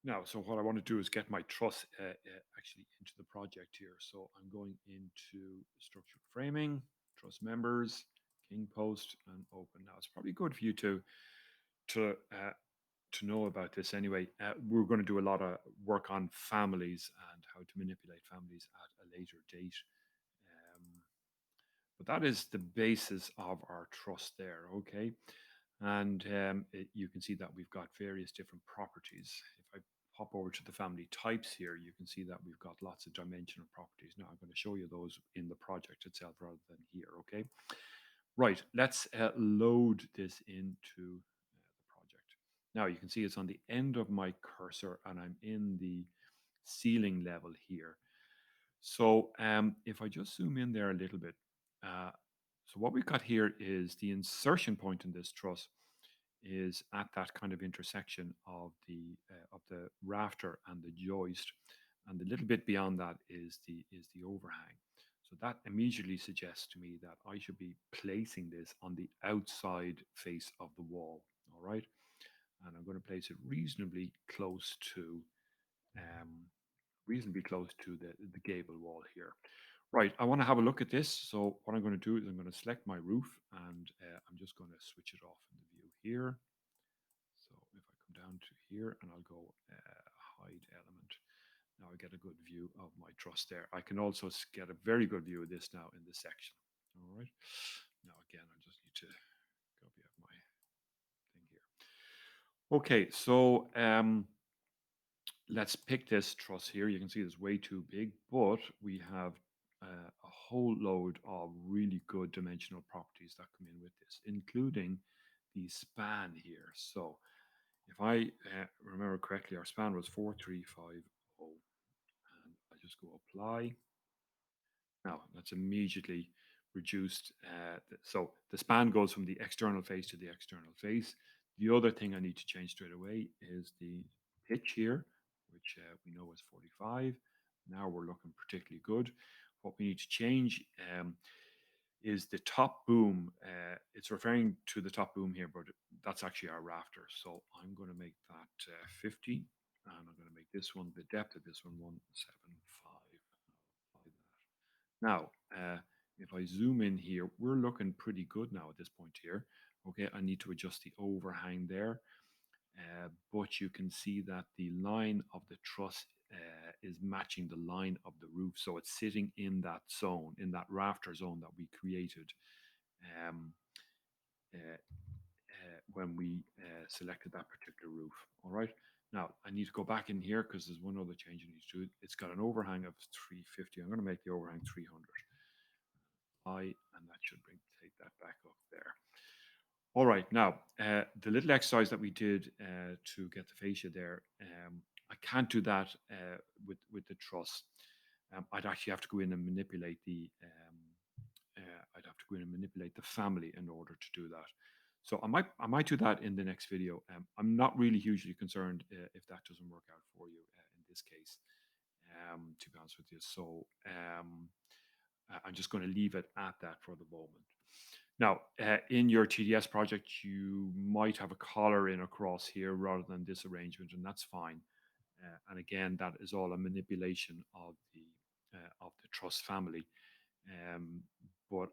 Now, so what I want to do is get my truss actually into the project here. So I'm going into structural framing, truss members, king post, and open. Now it's probably good for you to uh, to know about this anyway. We're going to do a lot of work on families and how to manipulate families at a later date. Um, but that is the basis of our trust there, okay? And you can see that we've got various different properties. If I pop over to the family types here, you can see that we've got lots of dimensional properties. Now I'm going to show you those in the project itself rather than here, okay? Right, let's load this into the project. Now you can see it's on the end of my cursor and I'm in the ceiling level here. So if I just zoom in there a little bit, uh, so what we've got here is the insertion point in this truss is at that kind of intersection of the rafter and the joist, and a little bit beyond that is the overhang. So that immediately suggests to me that I should be placing this on the outside face of the wall. All right, and I'm going to place it um, reasonably close to the gable wall here. Right, I want to have a look at this. So what I'm going to do is I'm going to select my roof and I'm just going to switch it off in the view here. So if I come down to here and I'll go hide element, now I get a good view of my truss there. I can also get a very good view of this now in the section. All right. Now again, I just need to copy out my thing here. Okay, so let's pick this truss here. You can see it's way too big, but we have a whole load of really good dimensional properties that come in with this, including the span here. So if I remember correctly, our span was 4350, and I just go apply. Now that's immediately reduced. So the span goes from the external face to the external face. The other thing I need to change straight away is the pitch here, which we know is 45. Now we're looking particularly good. What we need to change is the top boom. It's referring to the top boom here, but that's actually our rafter. So I'm going to make that 50, and I'm going to make this one, the depth of this one, 175. Now, if I zoom in here, we're looking pretty good now at this point here. Okay, I need to adjust the overhang there, but you can see that the line of the truss is matching the line of the roof. So it's sitting in that zone, in that rafter zone that we created um, uh, when we selected that particular roof. All right. Now I need to go back in here because there's one other change I need to do. It's got an overhang of 350. I'm going to make the overhang 300. And that should take that back up there. All right, now the little exercise that we did to get the fascia there, I can't do that with the truss. I'd actually have to go in and manipulate I'd have to go in and manipulate the family in order to do that. So I might do that in the next video. I'm not really hugely concerned if that doesn't work out for you in this case, to be honest with you. So I'm just going to leave it at that for the moment. Now, in your TDS project, you might have a collar in across here rather than this arrangement, and that's fine. And again, that is all a manipulation of the truss family. Um, but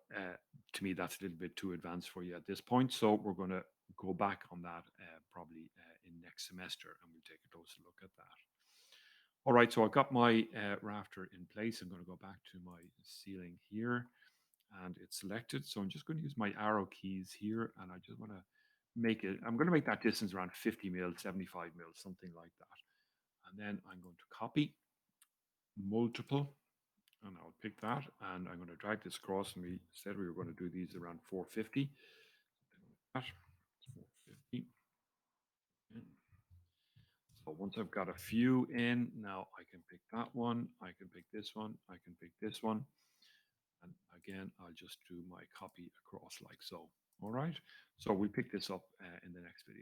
to me, that's a little bit too advanced for you at this point. So we're going to go back on that probably in next semester, and we'll take a closer look at that. All right, so I've got my rafter in place. I'm going to go back to my ceiling here and it's selected. So I'm just going to use my arrow keys here and I just want to I'm going to make that distance around 50 mil, 75 mil, something like that. And then I'm going to copy multiple and I'll pick that and I'm going to drag this across and we said we were going to do these around 450. That, 450. So once I've got a few in, now I can pick that one, I can pick this one, I can pick this one. And again, I'll just do my copy across like so. All right. So we pick this up in the next video.